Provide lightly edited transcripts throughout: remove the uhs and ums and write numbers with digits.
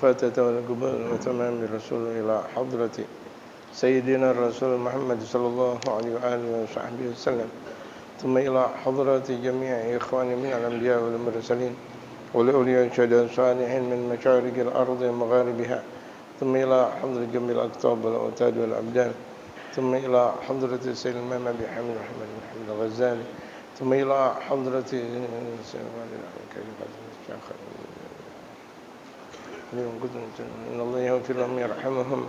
فاتت والقبول وتمام الرسول إلى حضرة سيدنا الرسول محمد صلى الله عليه وآله وصحبه وسلم، ثم إلى حضرة جميع إخواني من الأنبياء والمرسلين والأولياء الشهداء الصالحين من مشارق الأرض ومغاربها، ثم إلى حضرة جميع الأقطاب والأوتاد والأبدان، ثم إلى حضرة سيد الإمام أبي حامد محمد بن حمد الغزالي، ثم إلى حضرة إن الله يغفر لهم يرحمهم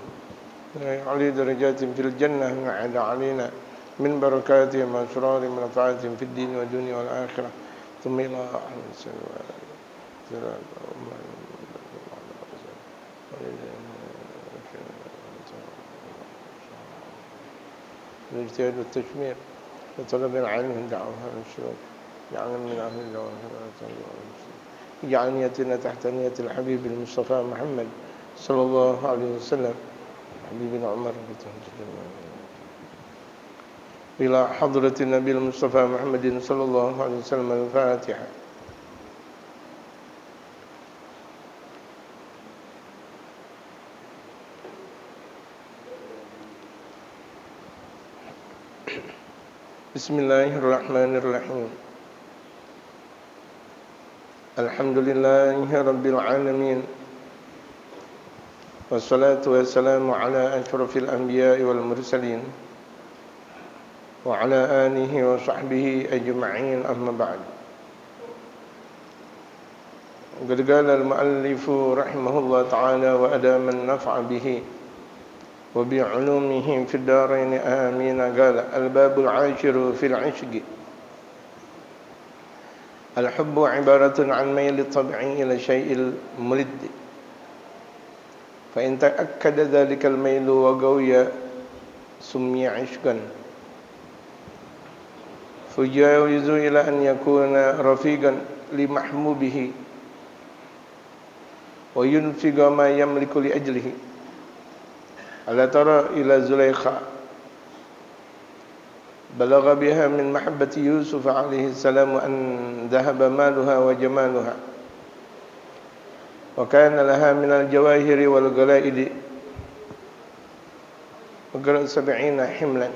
ويعلي درجاتهم في الجنة ويعد علينا من بركاتهم وأسرارهم ونفعاتهم في الدين والدنيا والآخرة، ثم إلى الاجتهاد والتشمير وطلب العلم من دعوة الشيوخ، جعلنا من أهل الجواب، اجعل نيتنا تحت نية الحبيب المصطفى محمد صلى الله عليه وسلم حبيبنا عمر إلى حضرة النبي المصطفى محمد صلى الله عليه وسلم. الفاتحة. بسم الله الرحمن الرحيم. الحمد لله رب العالمين، والصلاة والسلام على أشرف الأنبياء والمرسلين وعلى آله وصحبه أجمعين، أما بعد. قد قال المؤلف رحمه الله تعالى وأدام النفع به وبعلومه في الدارين آمين. قال: الباب العاشر في العشق: الحب عبارة عن ميل الطبيعي إلى شيء الملد، فإن تأكد ذلك الميل وقوي سمي عشقا، فيجاوز إلى أن يكون رفيقا لمحبوبه وينفق ما يملك لأجله. ألا ترى إلى زليخة بلغ بها من محبة يوسف عليه السلام أن ذهب مالها وجمالها، وكان لها من الجواهر والغلائد وقرأ 70 حملا.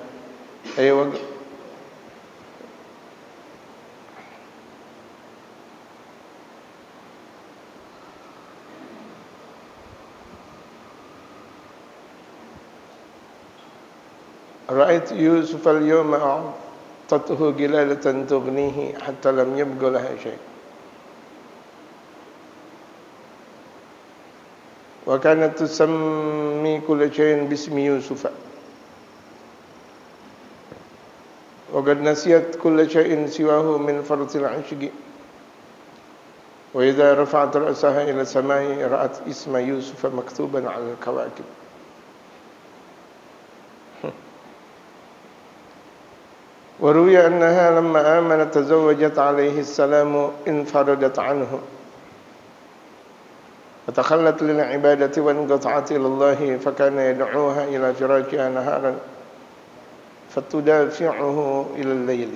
رأيت يوسف اليوم أعطته قلالة تغنيه حتى لم يبق لها شيء، وكانت تسمي كل شيء باسم يوسف، وقد نسيت كل شيء سواه من فرط العشق، وإذا رفعت رأسها إلى السماء رأت اسم يوسف مكتوبا على الكواكب. وروي أنها لما آمنت تزوجت عليه السلام انفردت عنه وتخلت للعبادة وانقطعت إلى الله، فكان يدعوها إلى فراشها نهارا فتدافعه إلى الليل،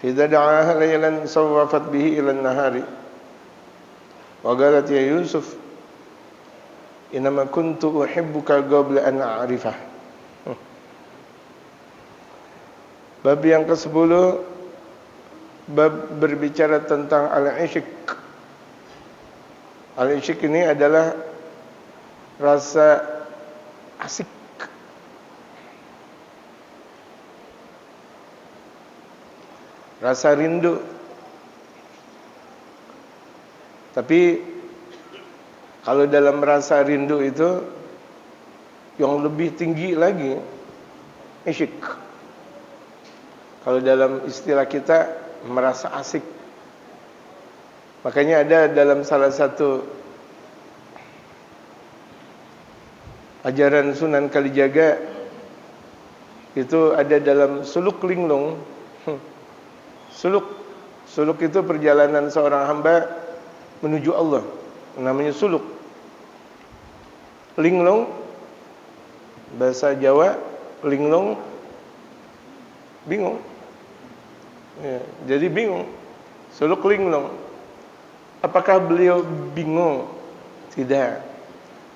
فإذا دعاها ليلا صوفت به إلى النهار وقالت: يا يوسف إنما كنت أحبك قبل أن أعرفه. Bab yang ke-10, bab berbicara tentang al-ishq. Al-ishq ini adalah rasa asik, rasa rindu. Tapi kalau dalam rasa rindu itu yang lebih tinggi lagi, ishq. Kalau dalam istilah kita merasa asik. Makanya ada dalam salah satu ajaran Sunan Kalijaga itu ada dalam suluk linglung. Suluk itu perjalanan seorang hamba menuju Allah, namanya suluk. Linglung bahasa Jawa, linglung bingung. Jadi bingung. Suluk linglung. Apakah beliau bingung Tidak.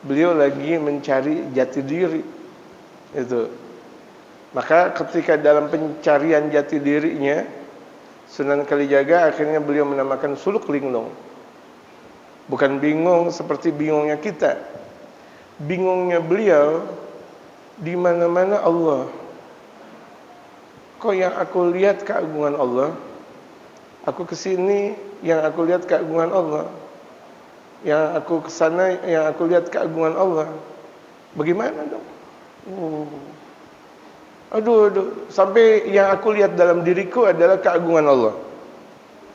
Beliau lagi mencari jati diri. Itu. Maka ketika dalam pencarian jati dirinya, Sunan Kalijaga akhirnya beliau menamakan suluk linglung. Bukan bingung seperti bingungnya kita. Bingungnya beliau, di mana-mana Allah. Kok yang aku lihat keagungan Allah? Aku kesini yang aku lihat keagungan Allah. Yang aku kesana yang aku lihat keagungan Allah. Bagaimana dong? Aduh. Sampai yang aku lihat dalam diriku adalah keagungan Allah.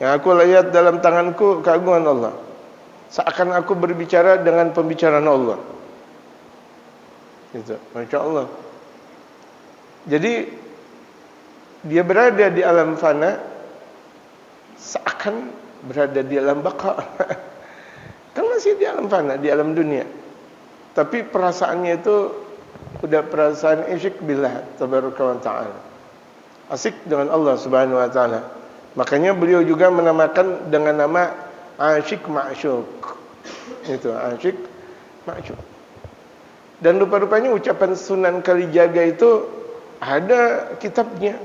Yang aku lihat dalam tanganku keagungan Allah. Seakan aku berbicara dengan pembicaraan Allah. Gitu. Masya Allah. Jadi dia berada di alam fana seakan berada di alam baqa. Kan masih di alam fana, di alam dunia. Tapi perasaannya itu udah perasaan isyik billah tabaraka wa ta'ala. Asik dengan Allah Subhanahu wa taala. Makanya beliau juga menamakan dengan nama asyik ma'syuk. Itu asyik ma'syuk. Dan rupa-rupanya ucapan Sunan Kalijaga itu ada kitabnya.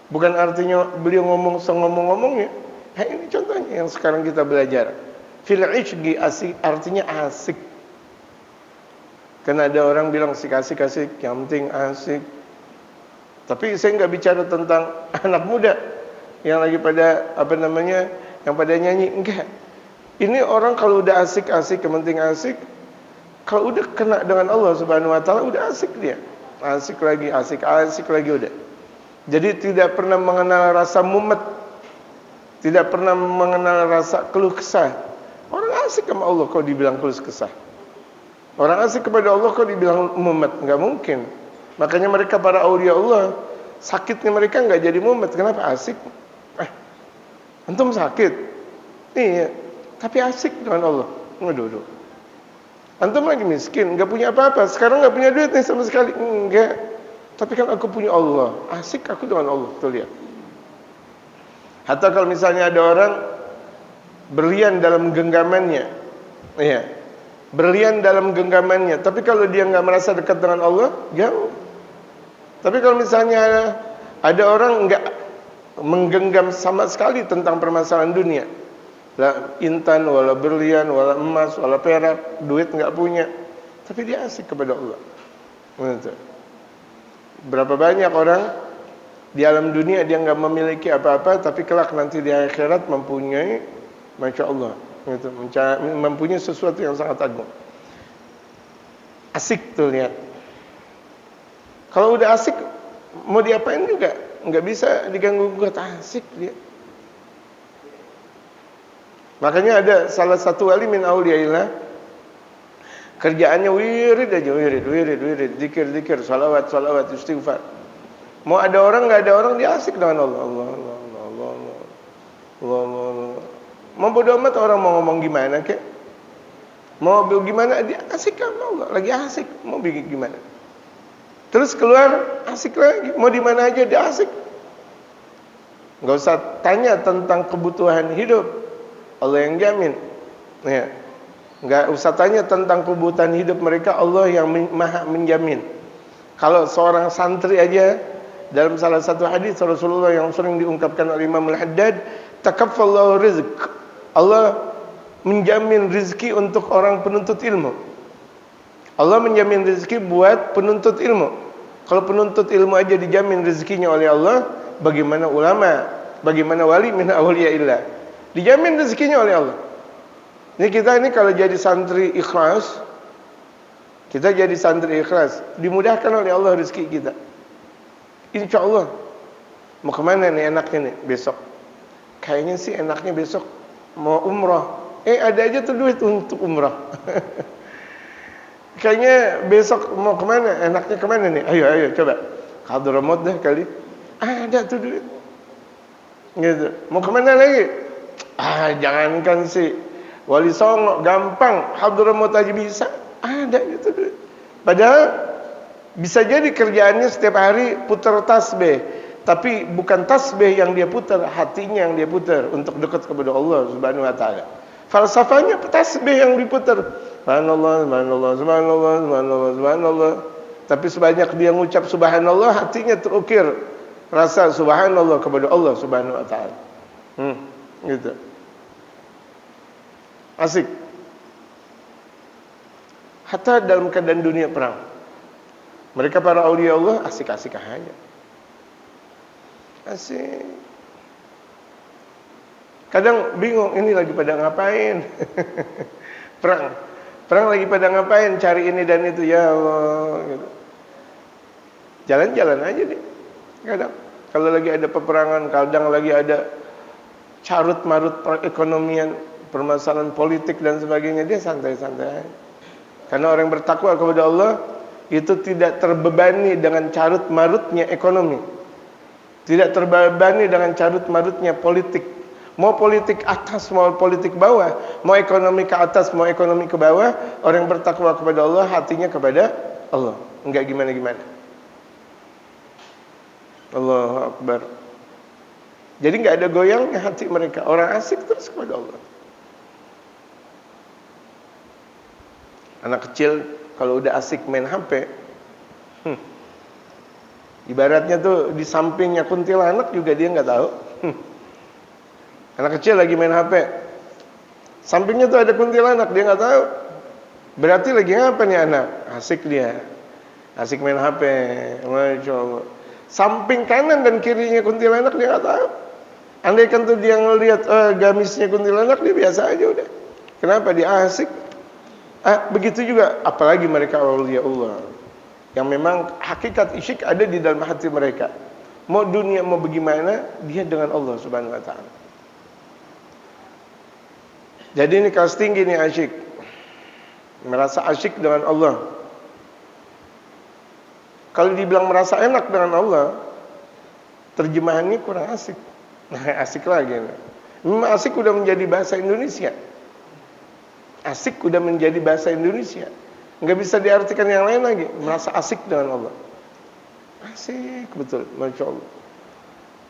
Bukan artinya beliau ngomong ngomong-ngomongnya. Ini contohnya yang sekarang kita belajar. Fil ishqi asik artinya asik. Karena ada orang bilang asik, yang penting asik. Tapi saya nggak bicara tentang anak muda yang lagi pada yang pada nyanyi, enggak. Ini orang kalau udah asik, yang penting asik. Kalau udah kena dengan Allah Subhanahu wa taala udah asik dia. Asik lagi udah. Jadi tidak pernah mengenal rasa mumet. Tidak pernah mengenal rasa keluh kesah. Orang asik sama Allah kok dibilang keluh kesah. Orang asik kepada Allah kok dibilang mumet, enggak mungkin. Makanya mereka para aulia Allah, sakitnya mereka enggak jadi mumet. Kenapa? Asik. Antum sakit? Iya, tapi asik dengan Allah. Waduh. Antum lagi miskin, enggak punya apa-apa. Sekarang enggak punya duit nih sama sekali. Enggak. Tapi kan aku punya Allah. Asik aku dengan Allah. Tuh lihat. Hatta kalau misalnya ada orang berlian dalam genggamannya. Iya. Berlian dalam genggamannya, tapi kalau dia nggak merasa dekat dengan Allah, jauh. Tapi kalau misalnya ada orang nggak menggenggam sama sekali tentang permasalahan dunia, lah intan, wala berlian, wala emas, wala perak, duit nggak punya, tapi dia asik kepada Allah. Berapa banyak orang di alam dunia dia nggak memiliki apa-apa, tapi kelak nanti di akhirat mempunyai, masya Allah. Itu mempunyai sesuatu yang sangat agung. Asik tuh lihat. Kalau udah asik mau diapain juga nggak bisa diganggu gugat, asik dia. Makanya ada salah satu wali min auliyaillah, kerjaannya wirid aja, wirid, zikir, salawat, istighfar. Mau ada orang nggak ada orang dia asik dengan Allah. Allah. Mau bodo amat orang mau ngomong gimana kek. Mau gimana dia asik sama Allah, lagi asik. Mau bikin gimana? Terus keluar asik lagi. Mau di mana aja dia asik. Enggak usah tanya tentang kebutuhan hidup. Allah yang jamin. Ya. Enggak usah tanya tentang kebutuhan hidup mereka, Allah yang maha menjamin. Kalau seorang santri aja dalam salah satu hadis Rasulullah yang sering diungkapkan oleh Imam Al-Haddad, takaffallahu rizq. Allah menjamin rezeki untuk orang penuntut ilmu. Allah menjamin rezeki buat penuntut ilmu. Kalau penuntut ilmu aja dijamin rezekinya oleh Allah, bagaimana ulama, bagaimana wali min auliyaillah? Dijamin rezekinya oleh Allah. Ini kita ini kalau jadi santri ikhlas, dimudahkan oleh Allah rezeki kita. Insya Allah. Mau kemana nih enaknya nih besok? Kayaknya sih enaknya besok mau umrah. Ada aja tuh duit untuk umrah. Kayaknya besok mau kemana? Enaknya kemana nih? Ayo coba. Hadramaut dah kali. Ada tuh duit. Gitu. Mau kemana lagi? Jangankan sih Wali Songo gampang, Hadramaut aja bisa. Ada gitu duit. Padahal bisa jadi kerjaannya setiap hari putar tasbih, tapi bukan tasbih yang dia putar, hatinya yang dia putar untuk dekat kepada Allah Subhanahu wa taala. Falsafahnya tasbih yang diputar. Subhanallah, subhanallah, subhanallah, subhanallah, subhanallah. Tapi sebanyak dia mengucap subhanallah, hatinya terukir rasa subhanallah kepada Allah Subhanahu wa taala. Gitu. Asik. Hatta dalam keadaan dunia perang. Mereka para aulia Allah asik-asik aja. Asik. Kadang bingung, ini lagi pada ngapain? Perang lagi pada ngapain? Cari ini dan itu, ya Allah. Gitu. Jalan-jalan aja deh. Kadang kalau lagi ada peperangan, kadang lagi ada carut marut perekonomian, permasalahan politik dan sebagainya, dia santai-santai aja. Karena orang bertakwa kepada Allah itu tidak terbebani dengan carut marutnya ekonomi, tidak terbebani dengan carut marutnya politik. Mau politik atas, mau politik bawah, mau ekonomi ke atas, mau ekonomi ke bawah, orang yang bertakwa kepada Allah, hatinya kepada Allah, enggak gimana-gimana. Allahu Akbar. Jadi enggak ada goyangnya hati mereka, orang asik terus kepada Allah. Anak kecil kalau udah asik main HP, ibaratnya tuh di sampingnya kuntilanak juga dia nggak tahu. Anak kecil lagi main HP, sampingnya tuh ada kuntilanak, dia nggak tahu. Berarti lagi apa nih anak? Asik dia, asik main HP, masya Allah. Samping kanan dan kirinya kuntilanak dia nggak tahu. Andaikan tuh dia ngelihat gamisnya kuntilanak, dia biasa aja udah. Kenapa dia asik? Begitu juga, apalagi mereka aulia Allah, yang memang hakikat isyik ada di dalam hati mereka. Mau dunia mau bagaimana, dia dengan Allah Subhanahu Wa Taala. Jadi ini kelas tinggi nih asyik, merasa asyik dengan Allah. Kalau dibilang merasa enak dengan Allah, terjemahannya kurang asik. Asik lagi. Memang asik udah menjadi bahasa Indonesia. Asik udah menjadi bahasa Indonesia. Nggak bisa diartikan yang lain lagi. Merasa asik dengan Allah. Asik betul, masya Allah.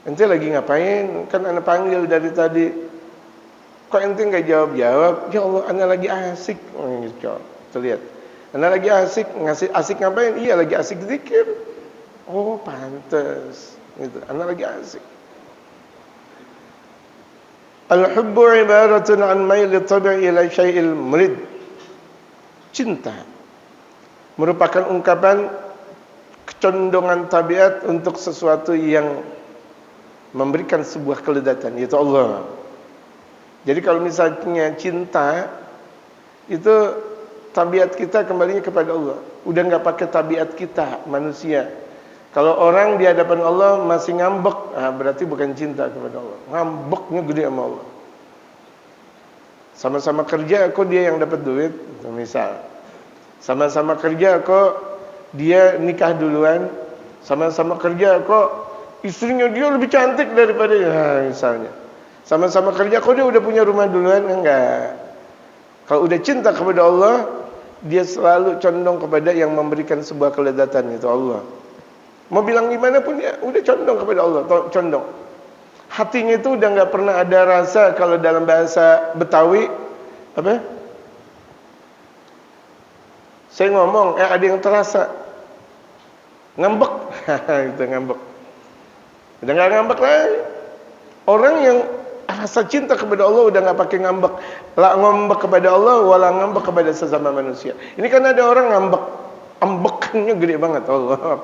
Ente lagi ngapain? Kan anak panggil dari tadi. Kok ente nggak jawab-jawab? Ya Allah, anak lagi asik. Terlihat. Anak lagi asik, asik ngapain? Iya, lagi asik zikir. Oh, pantes. Gitu. Anak lagi asik. Al-hubbu ibaratun an maili tabi'i ila syai'il murid. Cinta merupakan ungkapan kecondongan tabiat untuk sesuatu yang memberikan sebuah kelezatan, yaitu Allah. Jadi kalau misalnya cinta itu tabiat kita kembalinya kepada Allah. Udah nggak pakai tabiat kita manusia. Kalau orang di hadapan Allah masih ngambek, berarti bukan cinta kepada Allah. Ngambeknya gede sama Allah. Sama-sama kerja kok dia yang dapat duit, misal. Sama-sama kerja kok dia nikah duluan. Sama-sama kerja kok istrinya dia lebih cantik daripada misalnya. Sama-sama kerja kok dia udah punya rumah duluan, enggak. Kalau udah cinta kepada Allah, dia selalu condong kepada yang memberikan sebuah kelezatan, itu Allah. Mau bilang gimana pun dia udah condong kepada Allah, condong. Hatinya itu udah nggak pernah ada rasa, kalau dalam bahasa Betawi apa? Saya ngomong, ada yang terasa ngambek, itu ngambek. Udah nggak ngambek lagi. Orang yang rasa cinta kepada Allah udah nggak pakai ngambek, lah ngambek kepada Allah, wala ngambek kepada sesama manusia. Ini kan ada orang ngambek, ambekannya gede banget, Allah.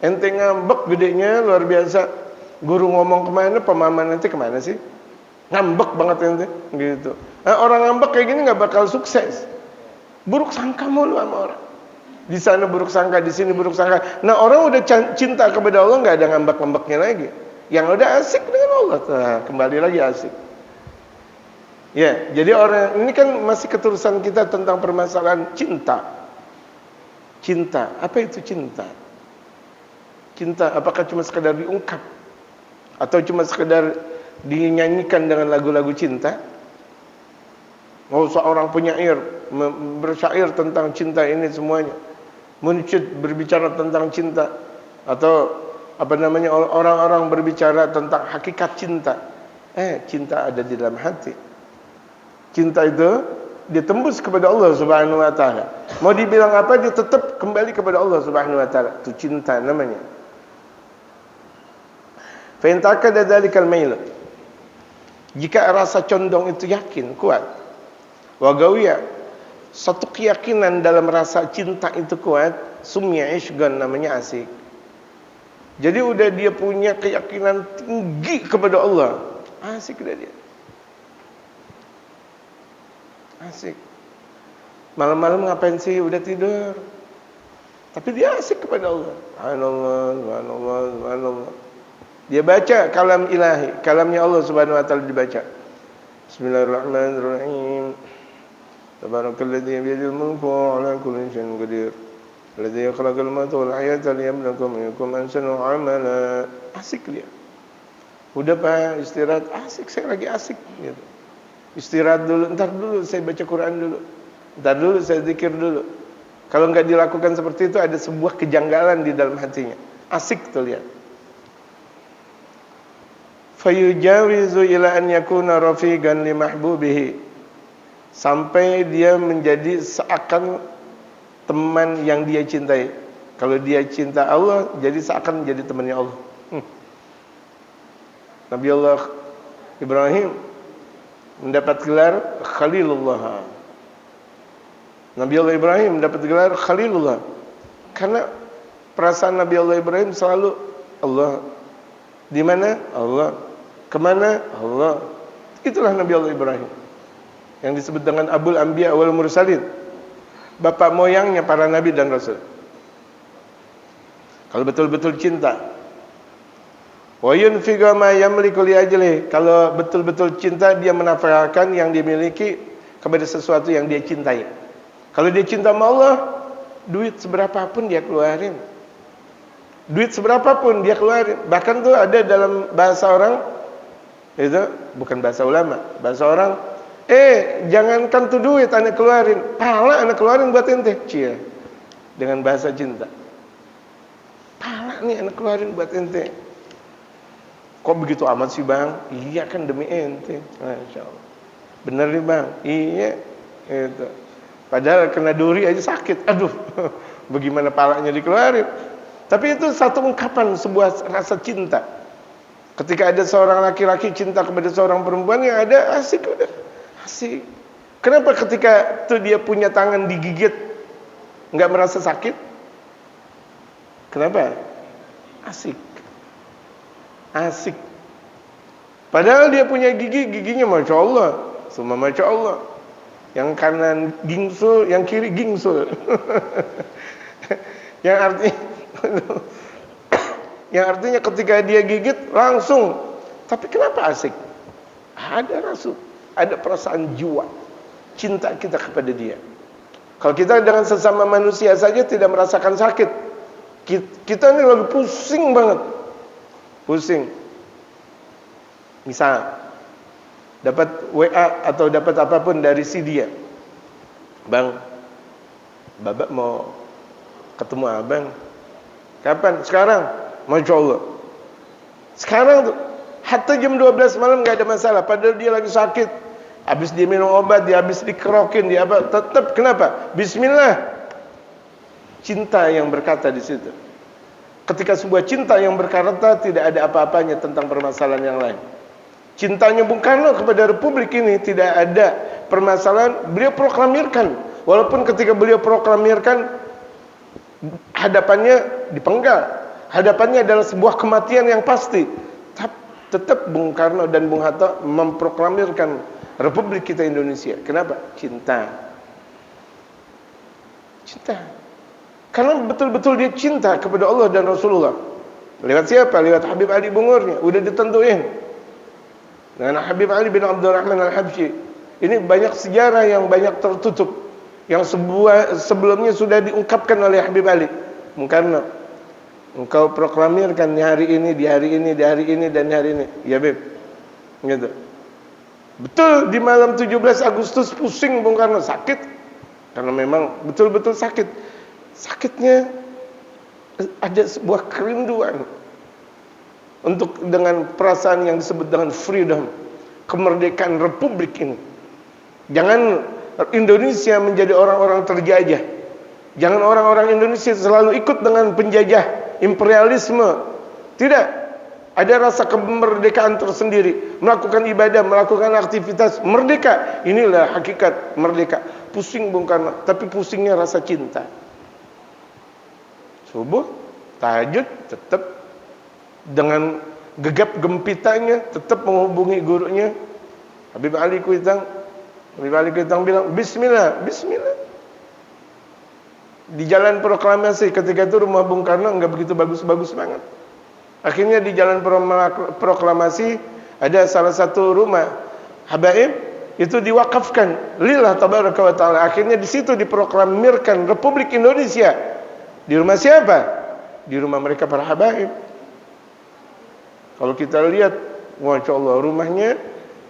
Ente ngambek gedenya luar biasa. Guru ngomong kemana, pemahaman ente kemana sih? Ngambek banget ente, gitu. Orang ngambek kayak gini nggak bakal sukses. Buruk sangka mulu sama orang. Di sana buruk sangka, di sini buruk sangka. Nah orang udah cinta kepada Allah nggak ada ngambek-ngambeknya lagi. Yang udah asik dengan Allah, kembali lagi asik. Ya, jadi orang ini kan masih keterusan kita tentang permasalahan cinta. Cinta, apa itu cinta? Cinta apakah cuma sekedar diungkap atau cuma sekedar dinyanyikan dengan lagu-lagu cinta? Oh, seorang penyair bersyair tentang cinta ini semuanya. Munsyid berbicara tentang cinta, atau apa namanya, orang-orang berbicara tentang hakikat cinta. Cinta ada di dalam hati. Cinta itu dia tembus kepada Allah Subhanahu wa taala. Mau dibilang apa, dia tetap kembali kepada Allah Subhanahu wa taala. Itu cinta namanya. Fa in takada dzalikal mail. Jika rasa condong itu yakin, kuat. Wa gawiya, satu keyakinan dalam rasa cinta itu kuat, sumya ishgan, namanya asik. Jadi udah dia punya keyakinan tinggi kepada Allah. Asik udah dia. Asik. Malam-malam ngapain sih? Udah tidur. Tapi dia asik kepada Allah. Subhanallah, subhanallah, subhanallah. Dia baca kalam ilahi, kalamnya Allah Subhanahu wa taala dibaca. Bismillahirrahmanirrahim. Tabarakalladzi biyadil mulku wa 'ala kulli syai'in qadir. Alladzi khalaqal mauta wal hayata liyabluwakum ayyukum ahsanu 'amala. Asik dia. Udah Pak, istirahat. Asik, saya lagi asik gitu. Istirahat dulu, entar dulu saya baca Quran dulu. Entar dulu saya zikir dulu. Kalau enggak dilakukan seperti itu, ada sebuah kejanggalan di dalam hatinya. Asik tuh lihat. Fayujawizu ila an yakuna rafiqan li mahbubihi. Sampai dia menjadi seakan teman yang dia cintai. Kalau dia cinta Allah, jadi seakan menjadi temannya Allah. Nabi Allah Ibrahim mendapat gelar Khalilullah. Nabi Allah Ibrahim mendapat gelar Khalilullah karena perasaan Nabi Allah Ibrahim selalu Allah. Di mana? Allah. Kemana? Allah. Itulah Nabi Allah Ibrahim yang disebut dengan Abul Anbiya wal Mursalin, bapak moyangnya para nabi dan rasul. Kalau betul-betul cinta, wa yunfiqu ma yamliku li ajlihi. Kalau betul-betul cinta, dia menafkahkan yang dimiliki kepada sesuatu yang dia cintai. Kalau dia cinta sama Allah, duit seberapapun dia keluarin. Duit seberapapun dia keluarin. Bahkan tuh ada dalam bahasa orang, itu bukan bahasa ulama, bahasa orang, jangankan tuh duit anak keluarin, pahala anak keluarin buat ente. Cia. Dengan bahasa cinta. Pahala nih anak keluarin buat ente. Kok begitu amat sih bang? Iya kan demi ente. Masya Allah. Bener nih bang? Iya. Itu. Padahal kena duri aja sakit. Aduh. Bagaimana palanya dikeluarin? Tapi itu satu ungkapan sebuah rasa cinta. Ketika ada seorang laki-laki cinta kepada seorang perempuan, yang ada asik udah. Asik. Kenapa ketika itu dia punya tangan digigit nggak merasa sakit? Kenapa? Asik. Asik. Padahal dia punya gigi, giginya Masya Allah, semua Masya Allah. Yang kanan gingsul, yang kiri gingsul. Yang artinya ketika dia gigit langsung. Tapi kenapa asik? Ada rasa, ada perasaan jiwa, cinta kita kepada dia. Kalau kita dengan sesama manusia saja tidak merasakan sakit, kita ini lagi pusing banget. Pusing. Misal dapat WA atau dapat apapun dari si dia. Bang, babak mau ketemu abang. Kapan? Sekarang. Masya Allah. Sekarang tuh, hatta jam 12 malam gak ada masalah. Padahal dia lagi sakit. Habis dia minum obat, dia habis dikerokin, dia apa? Tetap kenapa? Bismillah. Cinta yang berkata di situ. Ketika sebuah cinta yang berkata tidak ada apa-apanya tentang permasalahan yang lain. Cintanya Bung Karno kepada Republik ini tidak ada permasalahan, beliau proklamirkan. Walaupun ketika beliau proklamirkan, hadapannya dipenggal. Hadapannya adalah sebuah kematian yang pasti. Tetap Bung Karno dan Bung Hatta memproklamirkan Republik kita Indonesia. Kenapa? Cinta. Cinta. Karena betul-betul dia cinta kepada Allah dan Rasulullah. Lewat siapa? Lewat Habib Ali Bungurnya. Udah ditentuin. Dengan Habib Ali bin Abdurrahman Al-Habsyi. Ini banyak sejarah yang banyak tertutup. Yang sebelumnya sudah diungkapkan oleh Habib Ali. Bung Karno, engkau proklamirkan di hari ini, di hari ini, di hari ini, dan di hari ini. Ya Beb. Gitu. Betul di malam 17 Agustus pusing Bung Karno, sakit. Karena memang betul-betul sakit. Sakitnya ada sebuah kerinduan untuk dengan perasaan yang disebut dengan freedom, kemerdekaan Republik ini. Jangan Indonesia menjadi orang-orang terjajah. Jangan orang-orang Indonesia selalu ikut dengan penjajah, imperialisme. Tidak. Ada rasa kemerdekaan tersendiri, melakukan ibadah, melakukan aktivitas, merdeka. Inilah hakikat merdeka. Pusing Bung Karno, tapi pusingnya rasa cinta. Subuh, tahajud, tetap dengan gegap gempitanya, tetap menghubungi gurunya. Habib Ali Kuitang bilang, Bismillah, Bismillah. Di jalan proklamasi ketika itu rumah Bung Karno enggak begitu bagus-bagus banget. Akhirnya di jalan proklamasi ada salah satu rumah habaib itu diwakafkan lillah tabaraka wa taala. Akhirnya di situ diproklamirkan Republik Indonesia. Di rumah siapa? Di rumah mereka para habaib. Kalau kita lihat, Masya Allah, rumahnya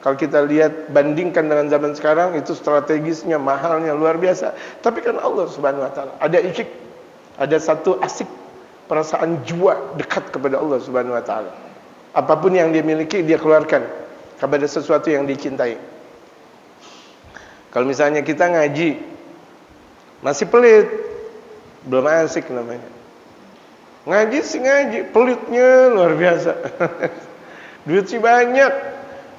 kalau kita lihat bandingkan dengan zaman sekarang, itu strategisnya, mahalnya luar biasa. Tapi kan Allah Subhanahu wa taala ada isyik, ada satu asik, perasaan jiwa dekat kepada Allah Subhanahu wa taala. Apapun yang dia miliki, dia keluarkan kepada sesuatu yang dicintai. Kalau misalnya kita ngaji masih pelit, belum asik namanya. Ngaji sih ngaji, pelitnya luar biasa. Duit sih banyak,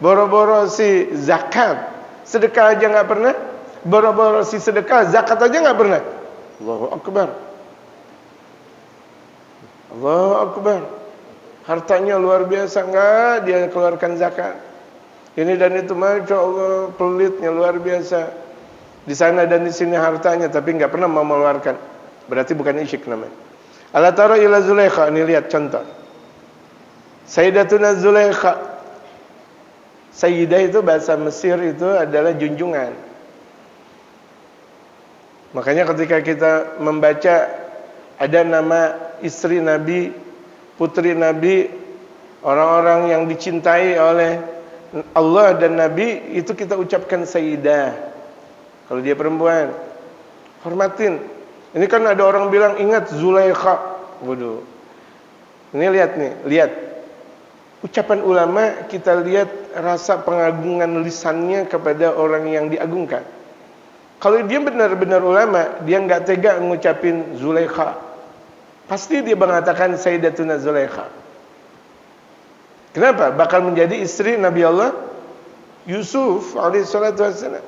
boro-boro si zakat, sedekah aja nggak pernah. Boro-boro si sedekah, zakat aja nggak pernah. Allahu Akbar. Allahu Akbar. Hartanya luar biasa, enggak dia keluarkan zakat. Ini dan itu, Masya Allah, pelitnya luar biasa. Di sana dan di sini hartanya, tapi enggak pernah mau mengeluarkan. Berarti bukan isyik namanya. Ala tara ila Zulaikha, ini lihat contoh. Sayyidatuna Zulaikha. Sayyidah itu bahasa Mesir itu adalah junjungan. Makanya ketika kita membaca ada nama istri Nabi, putri Nabi, orang-orang yang dicintai oleh Allah dan Nabi, itu kita ucapkan Sayyidah. Kalau dia perempuan, hormatin. Ini kan ada orang bilang, ingat Zulaikha. Waduh. Ini lihat nih, lihat. Ucapan ulama, kita lihat rasa pengagungan lisannya kepada orang yang diagungkan. Kalau dia benar-benar ulama, dia nggak tega ngucapin Zulaikha. Pasti dia mengatakan Sayyidatuna Zulaikha. Kenapa? Bakal menjadi istri Nabi Allah Yusuf alaihissalatu wassalam.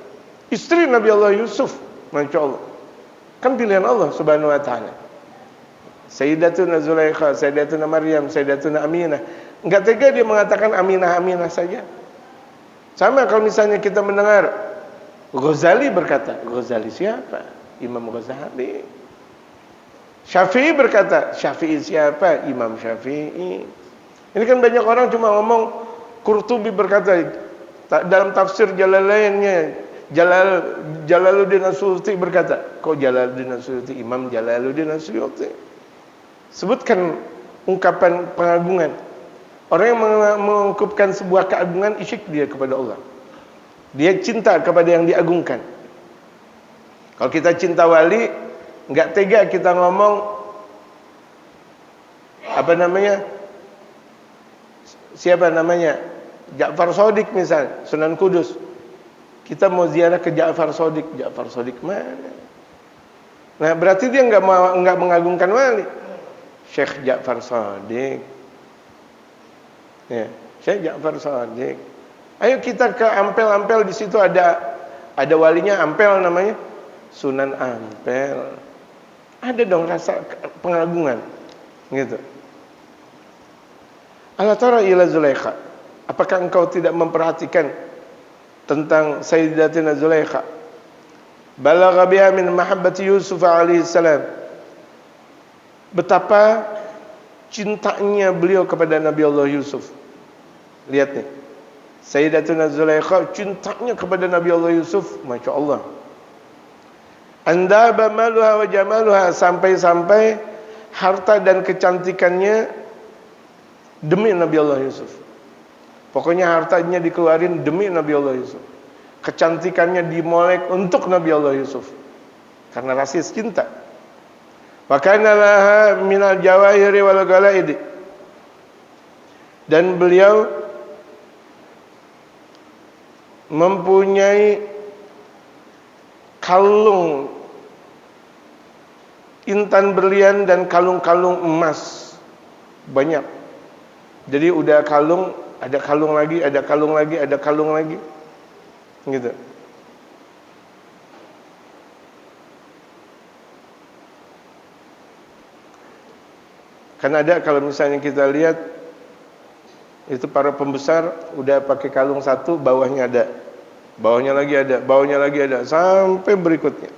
Istri Nabi Allah Yusuf, Masya Allah. Kan pilihan Allah Subhanahu wa ta'ala. Sayyidatuna Zulaikha, Sayyidatuna Maryam, Sayyidatuna Aminah. Enggak tega dia mengatakan Aminah saja. Sama kalau misalnya kita mendengar Ghazali berkata, Ghazali siapa? Imam Ghazali. Syafi'i berkata, Syafi'i siapa? Imam Syafi'i. Ini kan banyak orang cuma ngomong. Qurtubi berkata dalam tafsir Jalalainnya, Jalaluddin As-Suyuti berkata, kok Jalaluddin As-Suyuti? Imam Jalaluddin As-Suyuti. Sebutkan ungkapan pengagungan. Orang yang mengungkapkan sebuah keagungan, isyik dia kepada Allah. Dia cinta kepada yang diagungkan. Kalau kita cinta wali, enggak tega kita ngomong apa namanya? Siapa namanya? Ja'far Shadiq misal, Sunan Kudus. Kita mau ziarah ke Ja'far Shadiq. Ja'far Shadiq mana? Nah, berarti dia enggak mengagungkan wali. Syekh Ja'far Shadiq. Ya, Syekh Ja'far Shadiq. Ayo kita ke Ampel-Ampel, di situ ada walinya Ampel namanya Sunan Ampel. Ada dong rasa pengagungan gitu. Ala tara ila Zulaikha. Apakah engkau tidak memperhatikan tentang Sayyidatina Zulaikha? Balagha biha min mahabbati Yusuf alaihi salam. Betapa cintanya beliau kepada Nabi Allah Yusuf. Lihat nih. Sayyidatuna Zulaikha cintanya kepada Nabi Allah Yusuf, Masya Allah. Andaba maluha wa jamaluha, sampai-sampai harta dan kecantikannya demi Nabi Allah Yusuf. Pokoknya hartanya dikeluarin demi Nabi Allah Yusuf. Kecantikannya dimolek untuk Nabi Allah Yusuf. Karena rasa cinta. Wa kana laha minal jawahiri wal galaidi. Dan beliau mempunyai kalung intan berlian dan kalung-kalung emas banyak. Jadi udah kalung, ada kalung lagi, ada kalung lagi, ada kalung lagi, gitu. Kan ada kalau misalnya kita lihat itu para pembesar udah pakai kalung satu, bawahnya ada, bawahnya lagi ada, bawahnya lagi ada, sampai berikutnya.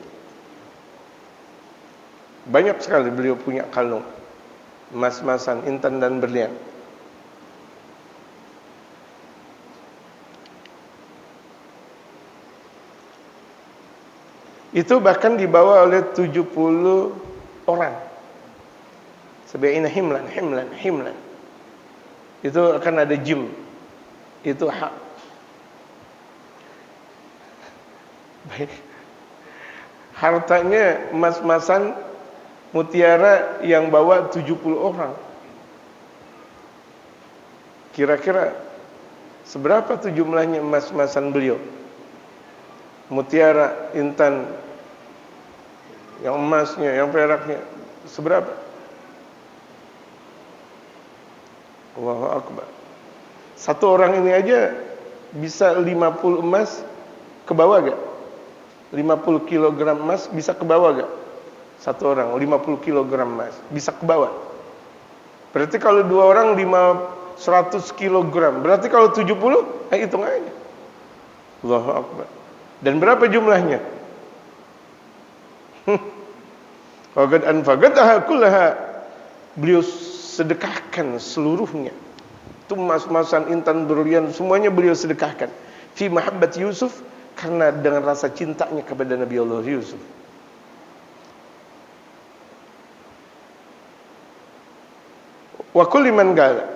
Banyak sekali beliau punya kalung emas-emasan, intan dan berlian. Itu bahkan dibawa oleh 70 orang. Sebaiknya himlan. Itu akan ada jim. Itu hak. Baik. Hartanya emas-emasan, mutiara yang bawa 70 orang. Kira-kira seberapa tuh jumlahnya emas-emasan beliau? Mutiara, intan, yang emasnya, yang peraknya, seberapa? Allahu Akbar. Satu orang ini aja bisa 50 emas ke bawah gak? 50 kilogram emas bisa ke bawah gak? Satu orang 50 kilogram emas bisa ke bawah. Berarti kalau dua orang 100 kilogram. Berarti kalau 70, hitung aja. Allahu Akbar. Dan berapa jumlahnya? Waqad anfaqataha kullaha. Beliau sedekahkan seluruhnya. Itu emas-emasan, intan, berlian, semuanya beliau sedekahkan. Fi mahabbat Yusuf, karena dengan rasa cintanya kepada Nabi Allah Yusuf. Wa kulli man qala,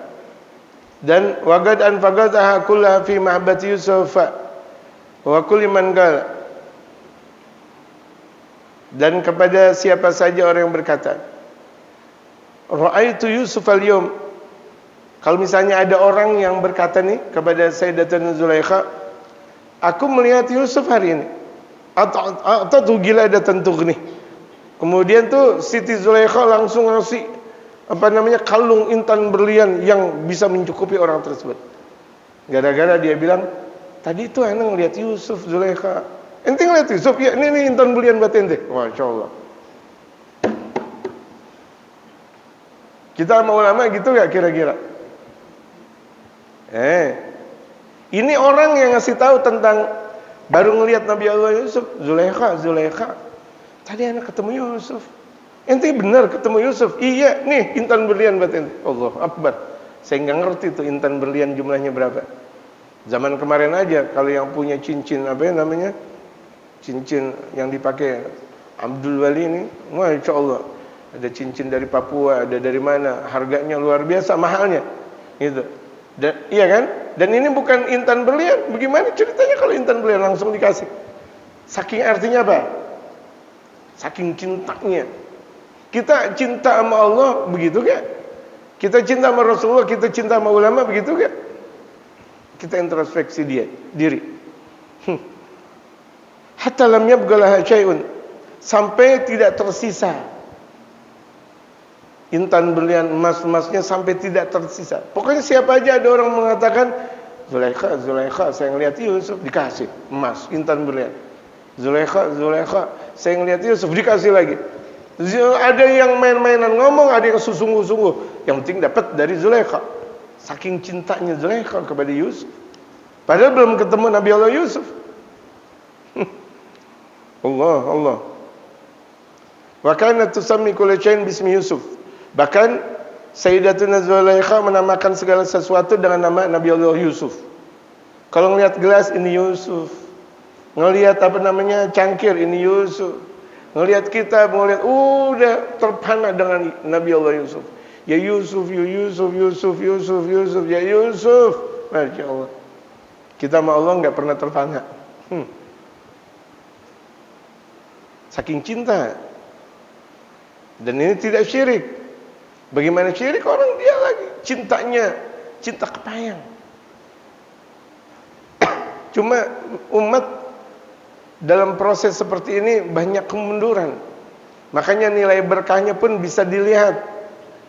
dan waqad anfaqataha kullaha fi mahabbat Yusuf. Wa kulli man qala, dan kepada siapa saja orang yang berkata, Ra'aitu Yusuf al-yawm. Kalau misalnya ada orang yang berkata nih kepada Sayyidatuna Zulaikha, aku melihat Yusuf hari ini. Atau gila datang tughni. Kemudian tuh Siti Zulaikha langsung ngasih kalung intan berlian yang bisa mencukupi orang tersebut. Gara-gara dia bilang, tadi itu anak ngelihat Yusuf, Zulaikha. Ente ngelihat Yusuf? Ya, ini intan berlian buat ente. Masya Allah. Kita sama ulama gitu gak kira-kira? Ini orang yang ngasih tahu tentang, baru ngelihat Nabi Allah Yusuf, Zulaikha. Tadi anak ketemu Yusuf. Ente benar ketemu Yusuf? Iya, nih intan berlian buat ente. Allah Akbar. Saya nggak ngerti tuh intan berlian jumlahnya berapa. Zaman kemarin aja kalau yang punya cincin cincin yang dipakai Abdul Wali ini, Masya Allah, ada cincin dari Papua, ada dari mana, harganya luar biasa mahalnya, gitu. Dan iya kan? Dan ini bukan intan berlian. Bagaimana ceritanya kalau intan berlian langsung dikasih? Saking artinya apa? Saking cintanya. Kita cinta sama Allah begitu gak? Kita cinta sama Rasulullah, kita cinta sama ulama begitu gak? Kita introspeksi diri. Hatta lam yabqa laha syai'un, sampai tidak tersisa intan berlian, emas-emasnya sampai tidak tersisa. Pokoknya siapa aja ada orang mengatakan Zulaikha, saya ngelihat Yusuf, dikasih emas, intan berlian. Zulaikha, saya ngelihat Yusuf, dikasih lagi. Ada yang main-mainan ngomong, ada yang sungguh-sungguh. Yang penting dapat dari Zulaikha. Saking cintanya Zulaikha kepada Yusuf. Padahal belum ketemu Nabi Allah Yusuf. Allah. Wa kanat tusammi kulla shay'in bismi Yusuf. Bahkan Sayyidatuna Zulaikha menamakan segala sesuatu dengan nama Nabi Allah Yusuf. Kalau ngelihat gelas, ini Yusuf. Ngelihat cangkir, ini Yusuf. Ngelihat kitab, udah terpana dengan Nabi Allah Yusuf. Ya Yusuf, ya Yusuf, ya Yusuf. Masya Allah. Kita sama Allah nggak pernah terpana. Saking cinta. Dan ini tidak syirik. Bagaimana syirik? Orang dia lagi cintanya, cinta kepayang. Cuma umat dalam proses seperti ini banyak kemunduran. Makanya nilai berkahnya pun bisa dilihat.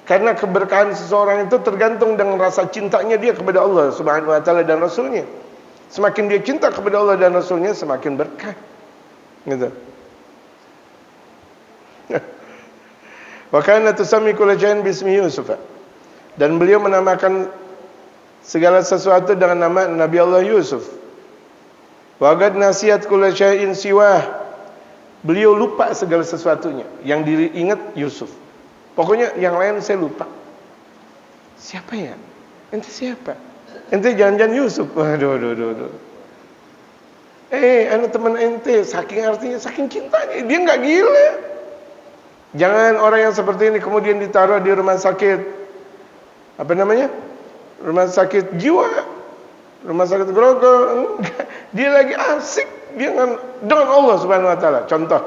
Karena keberkahan seseorang itu tergantung dengan rasa cintanya dia kepada Allah Subhanahu wa taala dan Rasulnya. Semakin dia cinta kepada Allah dan Rasulnya, semakin berkah. Gitu. Wa kana tusammi kulla shay'in bismi Yusuf. Dan beliau menamakan segala sesuatu dengan nama Nabi Allah Yusuf. Wa qad nasiyat kulla shay'in siwah. Beliau lupa segala sesuatunya. Yang diingat Yusuf. Pokoknya yang lain saya lupa. Siapa ya? Ente siapa? Ente jangan-jangan Yusuf. Waduh. Anak teman ente, saking artinya, saking cintanya, dia nggak gila. Jangan orang yang seperti ini kemudian ditaruh di rumah sakit, apa namanya? Rumah sakit jiwa, rumah sakit grogol. Dia lagi asik dengan Allah Subhanahu wa taala. Contoh,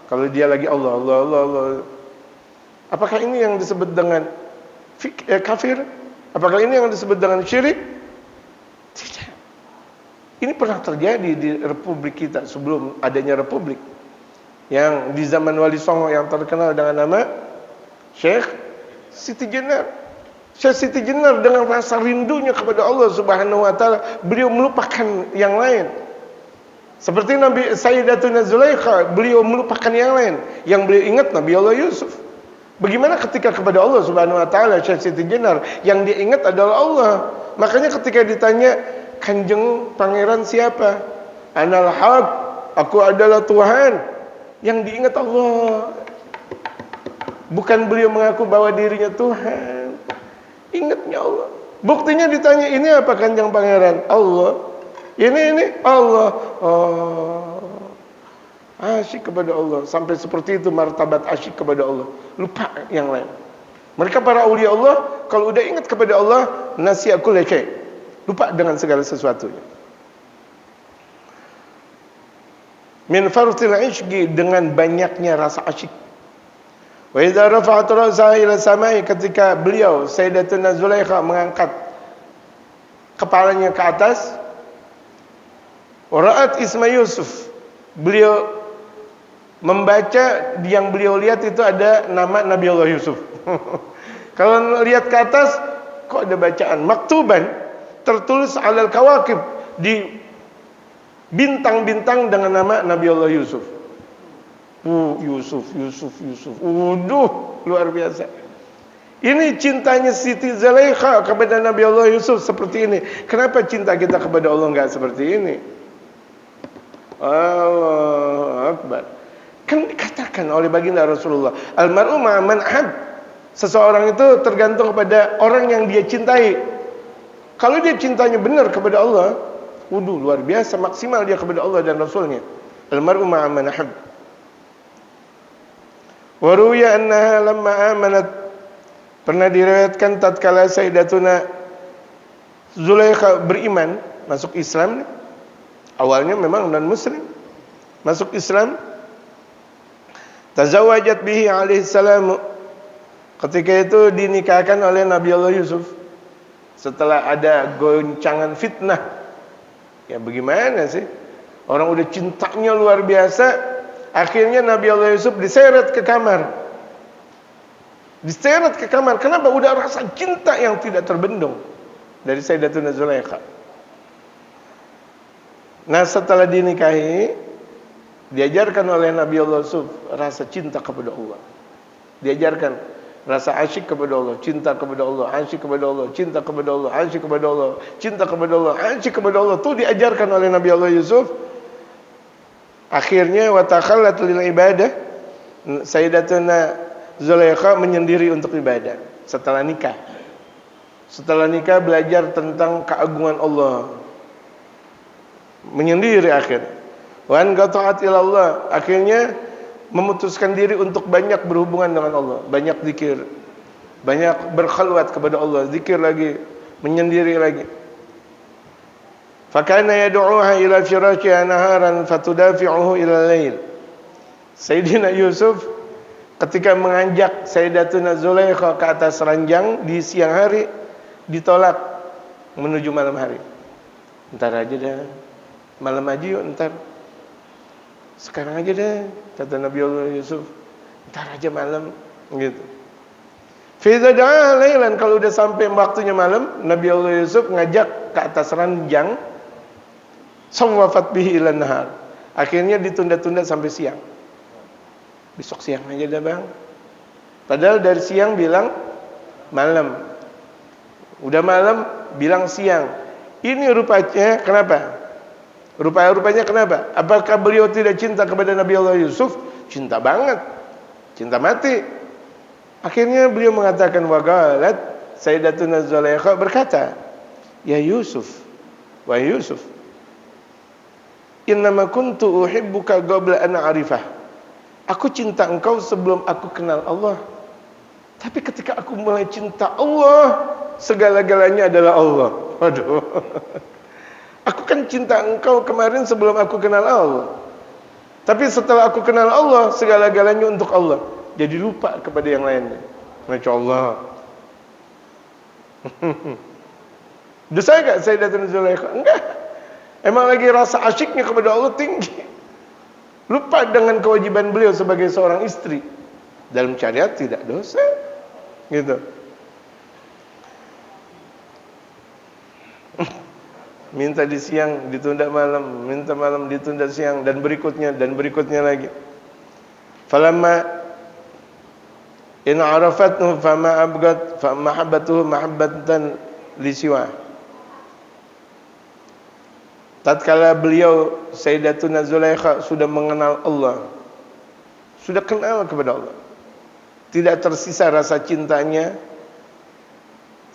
kalau dia lagi Allah. Apakah ini yang disebut dengan kafir? Apakah ini yang disebut dengan syirik? Tidak. Ini pernah terjadi di republik kita sebelum adanya republik. Yang di zaman Wali Songo yang terkenal dengan nama Syekh Siti Jenar. Syekh Siti Jenar dengan rasa rindunya kepada Allah Subhanahu wa taala, beliau melupakan yang lain. Seperti Nabi Sayyidatuna Zulaikha, beliau melupakan yang lain. Yang beliau ingat Nabi Allah Yusuf. Bagaimana ketika kepada Allah Subhanahu wa taala Syekh Siti Jenar yang dia ingat adalah Allah. Makanya ketika ditanya, "Kanjeng pangeran siapa?" "Anal haq, aku adalah Tuhan." Yang diingat Allah. Bukan beliau mengaku bahwa dirinya Tuhan. Ingatnya Allah. Buktinya ditanya, "Ini apa kanjeng pangeran?" "Allah." Ini Allah. Oh. Asyik kepada Allah. Sampai seperti itu martabat asyik kepada Allah. Lupa yang lain. Mereka para aulia Allah, kalau udah ingat kepada Allah, nasiya kulli syai'. Lupa dengan segala sesuatunya. Min fartil ishqi, dengan banyaknya rasa asyik. Wa idza rafa'at ra'saha ila samai, ketika beliau Sayyidatuna Zulaikha mengangkat kepalanya ke atas, wa ra'at isma Yusuf, beliau membaca, yang beliau lihat itu ada nama Nabi Allah Yusuf. Kalau lihat ke atas, kok ada bacaan maktuban, tertulis alal kawakib, di bintang-bintang dengan nama Nabi Allah Yusuf. Yusuf. Luar biasa. Ini cintanya Siti Zulaikha kepada Nabi Allah Yusuf seperti ini. Kenapa cinta kita kepada Allah enggak seperti ini? Allahu Akbar. Kan dikatakan oleh baginda Rasulullah, almar'u ma'a man ahab. Seseorang itu tergantung kepada orang yang dia cintai. Kalau dia cintanya benar kepada Allah, luar biasa, maksimal dia kepada Allah dan Rasulnya. Almar'u ma'a man ahab. Wa ruwiya annaha lamma amanat, pernah diriwayatkan tatkala Sayyidatuna Zulaikha beriman, masuk Islam. Awalnya memang non muslim, masuk Islam. Tazawwajat bihi alaihi salam, ketika itu dinikahkan oleh Nabi Allah Yusuf. Setelah ada goncangan fitnah. Ya bagaimana sih? Orang udah cintanya luar biasa, akhirnya Nabi Allah Yusuf diseret ke kamar. Diseret ke kamar. Kenapa? Udah rasa cinta yang tidak terbendung dari Sayyidatuna Zulaikha. Nah, setelah dinikahi, diajarkan oleh Nabi Allah Yusuf rasa cinta kepada Allah. Diajarkan rasa asyik kepada Allah, cinta kepada Allah, asyik kepada Allah, cinta kepada Allah, asyik kepada Allah, cinta kepada Allah, asyik kepada Allah. Itu diajarkan oleh Nabi Allah Yusuf. Akhirnya wa takhallat lil ibadah, Sayyidatuna Zulaikha menyendiri untuk ibadah setelah nikah. Setelah nikah belajar tentang keagungan Allah. Menyendiri akhirnya. Wa an qata'at ila Allah, akhirnya memutuskan diri untuk banyak berhubungan dengan Allah, banyak zikir, banyak berkhalwat kepada Allah, zikir lagi, menyendiri lagi. Fakana yad'uha ila firashiha naharan fatudafi'uhu ila lail. Sayyidina Yusuf ketika mengajak Sayyidatuna Zulaikha ke atas ranjang di siang hari, ditolak menuju malam hari. Entar aja dah, malam aja yuk entar. Sekarang aja deh, kata Nabi Allah Yusuf. Ntar aja malam, gitu. Fiza da'a lailan, kalau udah sampai waktunya malam, Nabi Allah Yusuf ngajak ke atas ranjang, samwafat bihi ilan nahar. Akhirnya ditunda-tunda sampai siang. Besok siang aja dah bang. Padahal dari siang bilang malam. Udah malam bilang siang. Ini rupanya kenapa? Rupanya kenapa? Apakah beliau tidak cinta kepada Nabi Allah Yusuf? Cinta banget. Cinta mati. Akhirnya beliau mengatakan waqalat Sayyidatuna Zulaikha berkata, "Ya Yusuf, wahai Yusuf, innama kuntu uhibbuka qabla an a'rifah." Aku cinta engkau sebelum aku kenal Allah. Tapi ketika aku mulai cinta Allah, segala-galanya adalah Allah. Waduh. Aku kan cinta engkau kemarin sebelum aku kenal Allah. Tapi setelah aku kenal Allah, segala-galanya untuk Allah. Jadi lupa kepada yang lainnya. Masya Allah. Dosa gak Sayyidatuna Zulaikha? Enggak. Emang lagi rasa asyiknya kepada Allah tinggi. Lupa dengan kewajiban beliau sebagai seorang istri. Dalam syariat tidak dosa. Gitu. Minta di siang, ditunda malam, minta malam, ditunda siang, dan berikutnya lagi. Falamma in arafathu fama abgat fa mahabbatuhu mahabbatan li siwa. Tatkala beliau Sayyidatuna Zulaikha sudah mengenal Allah, sudah kenal kepada Allah, tidak tersisa rasa cintanya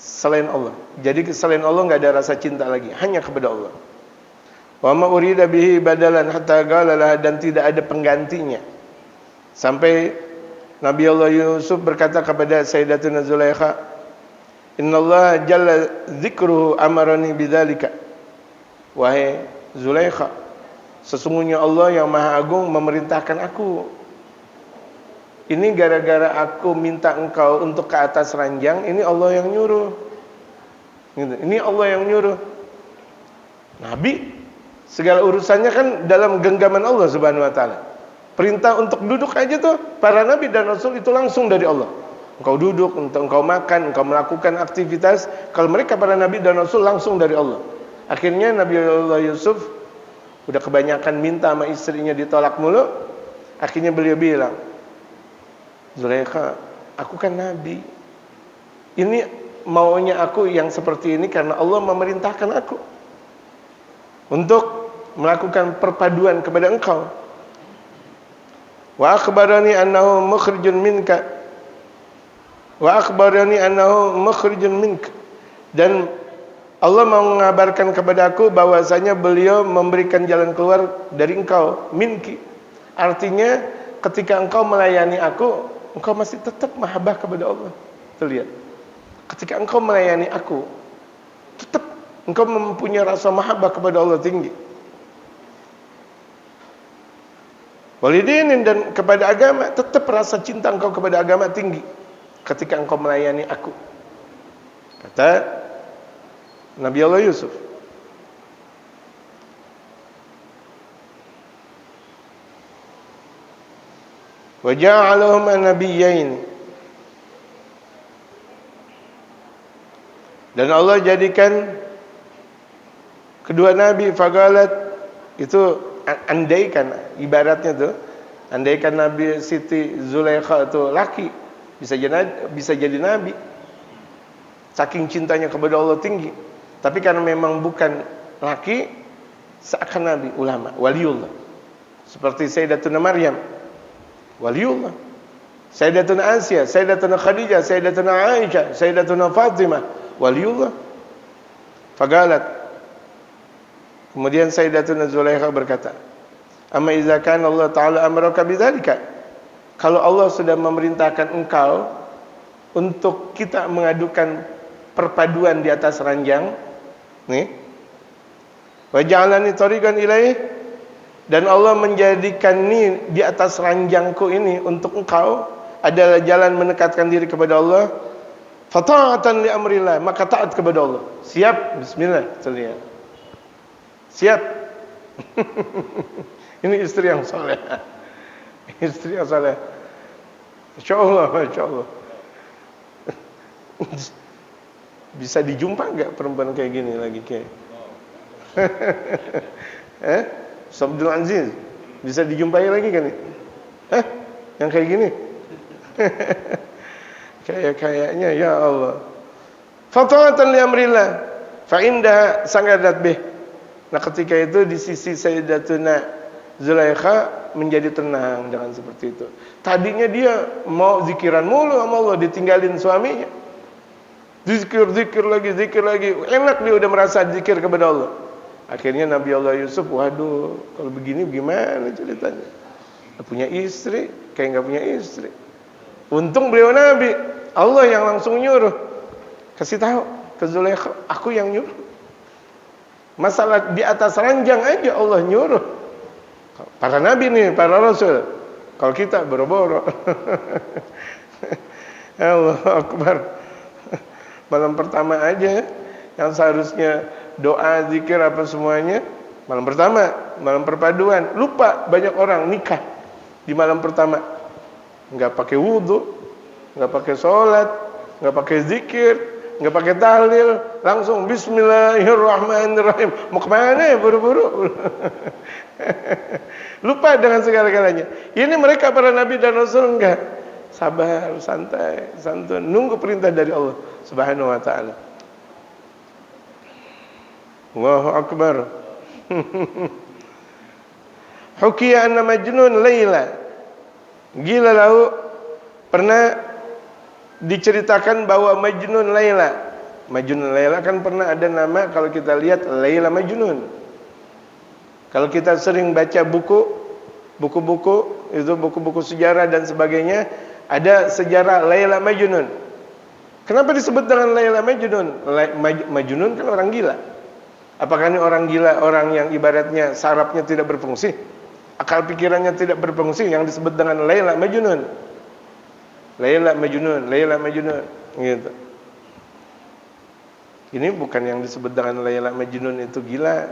selain Allah. Jadi selain Allah enggak ada rasa cinta lagi, hanya kepada Allah. Wa ma urida bihi badalan hatta qala, dan tidak ada penggantinya. Sampai Nabi Allah Yusuf berkata kepada Sayyidatuna Zulaikha, "Innallaha jalla dzikruhu amarani bidzalika." Wahai Zulaikha, sesungguhnya Allah yang Maha Agung memerintahkan aku. Ini gara-gara aku minta engkau untuk ke atas ranjang, ini Allah yang nyuruh. Ini Allah yang nyuruh. Nabi, segala urusannya kan dalam genggaman Allah Subhanahu wa taala. Perintah untuk duduk aja tuh, para nabi dan rasul itu langsung dari Allah. Engkau duduk, engkau makan, engkau melakukan aktivitas, kalau mereka para nabi dan rasul langsung dari Allah. Akhirnya Nabi Allah Yusuf udah kebanyakan minta sama istrinya ditolak mulu. Akhirnya beliau bilang, "Zulaikha, aku kan nabi. Ini maunya aku yang seperti ini karena Allah memerintahkan aku untuk melakukan perpaduan kepada engkau. Wa akhbarani annahu mukhrijun minka. Wa akhbarani annahu mukhrijun minka." Dan Allah mau mengabarkan kepada aku bahwasanya beliau memberikan jalan keluar dari engkau, minki. Artinya ketika engkau melayani aku, engkau masih tetap mahabbah kepada Allah. Terlihat. Ketika engkau melayani aku, tetap engkau mempunyai rasa mahabbah kepada Allah tinggi. Walidinin, dan kepada agama, tetap rasa cinta engkau kepada agama tinggi ketika engkau melayani aku. Kata Nabi Allah Yusuf. Wa ja'alahum nabiyyain. Dan Allah jadikan kedua nabi, fagalat itu andaikan ibaratnya tuh, andaikan Nabi Siti Zulaikha itu laki, bisa jadi nabi. Saking cintanya kepada Allah tinggi. Tapi karena memang bukan laki, seakan nabi, ulama, waliullah. Seperti Sayyidatuna Maryam, waliullah. Sayyidatuna Asia, Sayyidatuna Khadijah, Sayyidatuna Aisyah, Sayyidatuna Fatimah, waliullah. Fagalat. Kemudian Sayyidatuna Zulaikha berkata, "Amma idza kana Allah Ta'ala amaraka bidzalika." Kalau Allah sudah memerintahkan engkau untuk kita mengadukan perpaduan di atas ranjang, nih, wa ja'alani tariqan ilaih, dan Allah menjadikan ini di atas ranjangku ini untuk engkau adalah jalan mendekatkan diri kepada Allah, fata'atan li amrillah, maka taat kepada Allah. Siap, bismillah, terlihat. Siap. Ini istri yang soleh. Istri yang soleh. Masya Allah, Masya Allah. Bisa dijumpa nggak perempuan kayak gini lagi kayak? Abdul Aziz, bisa dijumpai lagi kan? Yang kayak gini? Kayaknya ya Allah. Fatawatan li amrillah, fa inda sangadat bih. Nah ketika itu di sisi Sayyidatuna Zulaikha menjadi tenang dengan seperti itu. Tadinya dia mau zikiran mulu sama Allah, ditinggalin suaminya. Zikir lagi. Enak dia udah merasa zikir kepada Allah. Akhirnya Nabi Allah Yusuf, waduh, kalau begini gimana ceritanya? Gak punya istri, kayak gak punya istri. Untung beliau Nabi, Allah yang langsung nyuruh. Kasih tahu ke Zulaikha, aku yang nyuruh. Masalah di atas ranjang aja Allah nyuruh. Para nabi nih, para rasul. Kalau kita boro-boro. Allahu Akbar. Malam pertama aja yang seharusnya doa, zikir apa semuanya, malam pertama, malam perpaduan. Lupa banyak orang nikah di malam pertama. Enggak pakai wudu, enggak pakai sholat, enggak pakai zikir, enggak pakai tahlil, langsung bismillahirrahmanirrahim. Mau kemana ya buru-buru? Lupa dengan segala-galanya. Ini mereka para nabi dan rasul enggak. Sabar, santai, santun, nunggu perintah dari Allah Subhanahu wa taala. Allahu Akbar. Hukiya anna Majnun Laila. Gila lahu, pernah diceritakan bahwa Majnun Laila. Majnun Laila kan pernah ada nama, kalau kita lihat Laila Majnun. Kalau kita sering baca buku-buku itu buku-buku sejarah dan sebagainya, ada sejarah Laila Majnun. Kenapa disebut dengan Laila Majnun? Majnun kan orang gila. Apakah ini orang gila, orang yang ibaratnya sarafnya tidak berfungsi, akal pikirannya tidak berfungsi, yang disebut dengan Laila Majnun? Laila Majnun gitu. Ini bukan yang disebut dengan Laila Majnun itu gila.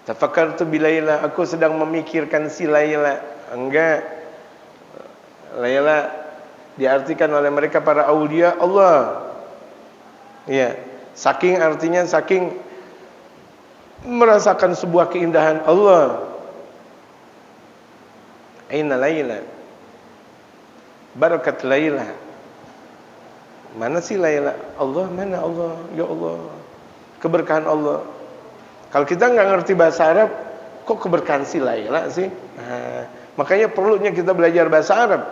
Tafakkartu bi Laila, aku sedang memikirkan si Laila. Enggak. Laila diartikan oleh mereka para aulia Allah. Ya, saking artinya saking merasakan sebuah keindahan Allah. Aina Laila? Barakat Laila. Mana sih Laila? Allah, mana Allah? Ya Allah. Keberkahan Allah. Kalau kita nggak ngerti bahasa Arab, kok keberkahan si Laila sih? Nah, makanya perlunya kita belajar bahasa Arab.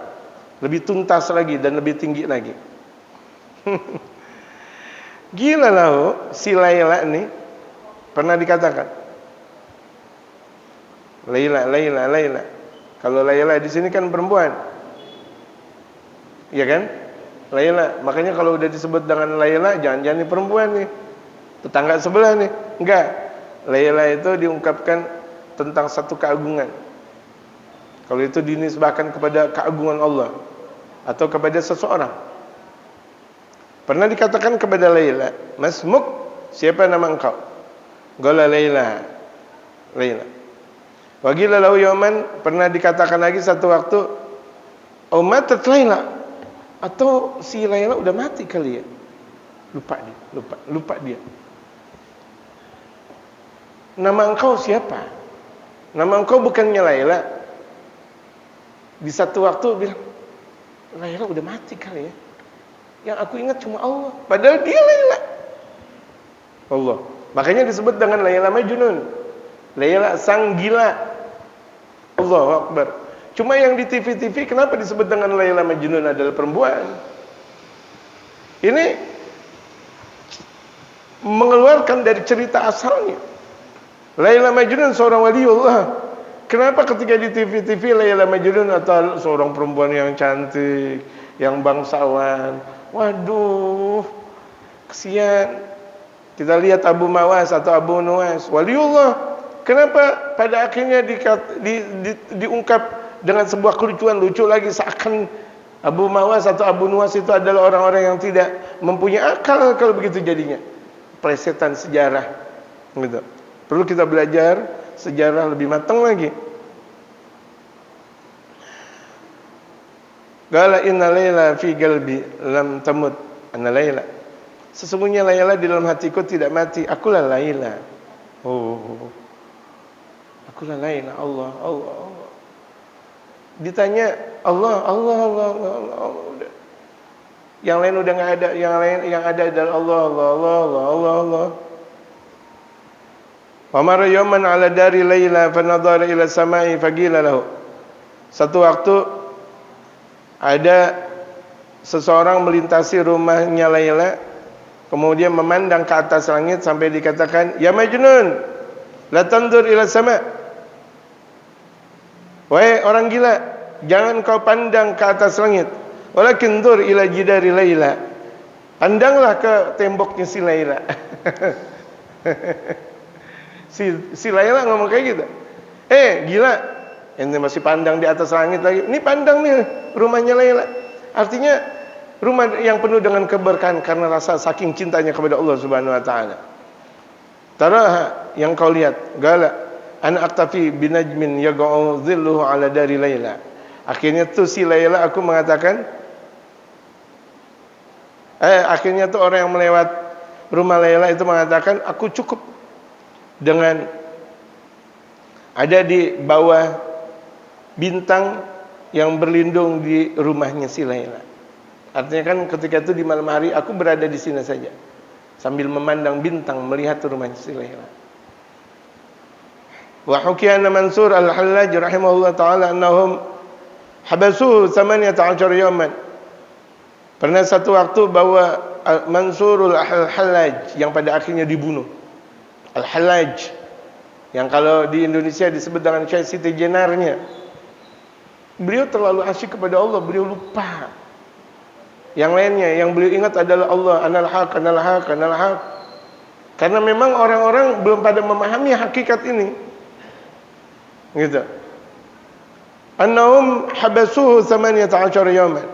Lebih tuntas lagi dan lebih tinggi lagi. Gila lah, si Laila ini pernah dikatakan Laila. Kalau Laila di sini kan perempuan, iya kan? Laila. Makanya kalau udah disebut dengan Laila, jangan-jangan ini perempuan nih, tetangga sebelah nih. Enggak. Laila itu diungkapkan tentang satu keagungan. Kalau itu dinisbahkan kepada keagungan Allah atau kepada seseorang. Pernah dikatakan kepada Laila, "Masmuk, siapa nama engkau?" Qala Laila. Wa qila lahu yawman, pernah dikatakan lagi satu waktu, "Oh matat Laila." Atau si Laila udah mati kali ya. Lupa dia. Nama engkau siapa? Nama engkau bukannya Laila. Di satu waktu bilang, Laila udah mati kali ya. Yang aku ingat cuma Allah. Padahal dia Laila. Allah. Makanya disebut dengan Laila Majnun. Laila sang gila. Allahu Akbar. Cuma yang di TV-TV kenapa disebut dengan Laila Majnun adalah perempuan? Ini mengeluarkan dari cerita asalnya. Laila Majnun seorang waliullah. Kenapa ketika di TV-TV Laila Majnun atau seorang perempuan yang cantik, yang bangsawan? Waduh, kesian. Kita lihat Abu Mawas atau Abu Nuwas, waliullah. Kenapa pada akhirnya diungkap dengan sebuah kelucuan, lucu lagi, seakan Abu Mawas atau Abu Nuwas itu adalah orang-orang yang tidak mempunyai akal. Kalau begitu jadinya plesetan sejarah gitu. Perlu kita belajar sejarah lebih matang lagi. Qala inna Laila fi qalbi lam tamut. Anna Laila. Sesungguhnya Laila di dalam hatiku tidak mati. Akulah Laila. Oh. Akulah Laila. Allah. Ditanya Allah. Udah. Yang lain udah enggak ada, yang ada adalah Allah. Wa mara yawman ala dari Laila fa nadhara ila samai faqila lahu. Satu waktu ada seseorang melintasi rumahnya Laila, kemudian memandang ke atas langit sampai dikatakan, "Ya Majnun, la tandur ila sama." Wahai orang gila, jangan kau pandang ke atas langit. Walakin dur ila jidari Laila. Pandanglah ke temboknya si Laila. si Laila ngomong kayak gitu. Gila, ente masih pandang di atas langit lagi. Ini pandang nih rumahnya Laila. Artinya rumah yang penuh dengan keberkahan karena rasa saking cintanya kepada Allah Subhanahu wa taala. Taraha, yang kau lihat, gala ana aktafi binajmin yaqa'u dhilluhu ala dari Laila. Akhirnya tuh si Laila aku mengatakan akhirnya tuh orang yang melewat rumah Laila itu mengatakan aku cukup dengan ada di bawah bintang yang berlindung di rumahnya si Laila. Artinya kan ketika itu di malam hari aku berada di sini saja sambil memandang bintang melihat rumahnya si Laila. Wa hukiya anna Mansur al-Hallaj rahimahullah taala annahum habasu 18 yawman. Pernah satu waktu bahwa Mansurul Al-Hallaj yang pada akhirnya dibunuh. Al-Hallaj yang kalau di Indonesia disebut dengan Syekh Siti Jenarnya. Beliau terlalu asyik kepada Allah, beliau lupa. Yang lainnya yang beliau ingat adalah Allah, anal haq. Karena memang orang-orang belum pada memahami hakikat ini. Gitu. Annahum habasuhu 18 yawman.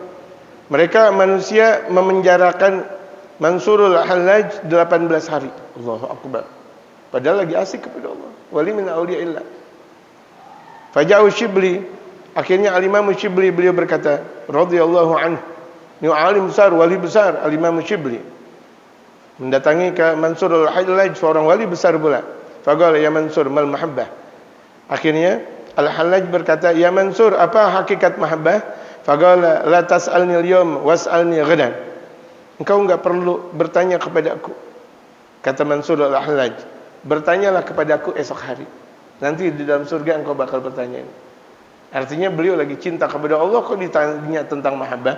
Mereka manusia memenjarakan Mansurul Hallaj 18 hari. Allahu Akbar. Padahal lagi asik kepada Allah. Wali min awliyaillah. Faja'u Shibli. Akhirnya Al-Imam Shibli beliau berkata, radhiyallahu anhu. Ini alim besar, wali besar, Al-Imam Shibli. Mendatangi ke Mansurul Hallaj, seorang wali besar pula. Faqala ya Mansur mal mahabbah. Akhirnya Al-Hallaj berkata, ya Mansur, apa hakikat mahabbah? Faqala la tas'alni al-yawm was'alni ghadan. Engkau enggak perlu bertanya kepada aku. Kata Mansur al-Hallaj, bertanyalah kepada aku esok hari. Nanti di dalam surga engkau bakal bertanya. Artinya beliau lagi cinta kepada Allah kok ditanya tentang mahabbah.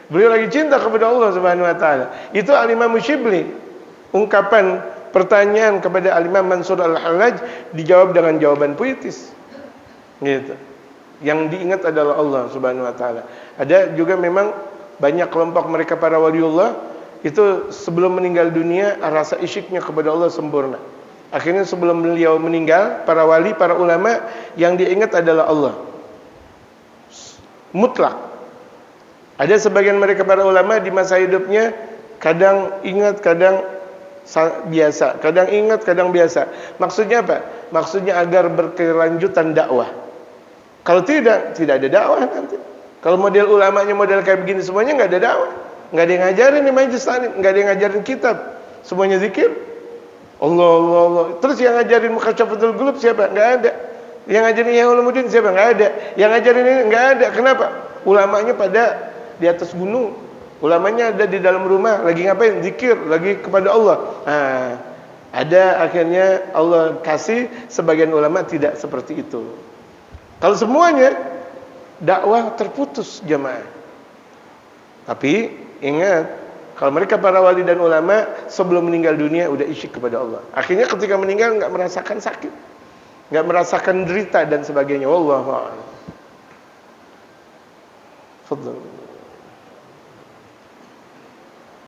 Beliau lagi cinta kepada Allah Subhanahu wa taala. Itu Al-Imam Shibli. Ungkapan pertanyaan kepada Al-Imam Mansur al-Hallaj dijawab dengan jawaban puitis. Gitu. Yang diingat adalah Allah Subhanahu wa taala. Ada juga memang banyak kelompok mereka para waliullah itu sebelum meninggal dunia rasa isyiknya kepada Allah sempurna. Akhirnya sebelum beliau meninggal, para wali, para ulama yang diingat adalah Allah. Mutlak. Ada sebagian mereka para ulama di masa hidupnya kadang ingat, kadang biasa, kadang ingat, kadang biasa. Maksudnya apa? Maksudnya agar berkelanjutan dakwah. Kalau tidak ada dakwah nanti. Kalau model ulamanya model kayak begini semuanya nggak ada dakwah, nggak ada yang ngajarin di majelis taklim, nggak ada yang ngajarin kitab, semuanya zikir. Allah. Terus yang ngajarin Muqashafatul Qulub siapa? Nggak ada. Yang ngajarin Ihya Ulumuddin siapa? Nggak ada. Yang ngajarin ini nggak ada. Kenapa? Ulamanya pada di atas gunung. Ulamanya ada di dalam rumah, lagi ngapain? Zikir, lagi kepada Allah. Ada akhirnya Allah kasih sebagian ulama tidak seperti itu. Kalau semuanya dakwah terputus jamaah. Tapi ingat, kalau mereka para wali dan ulama sebelum meninggal dunia udah isyik kepada Allah. Akhirnya ketika meninggal enggak merasakan sakit, enggak merasakan derita dan sebagainya. Wallahu a'lam. Fadhal.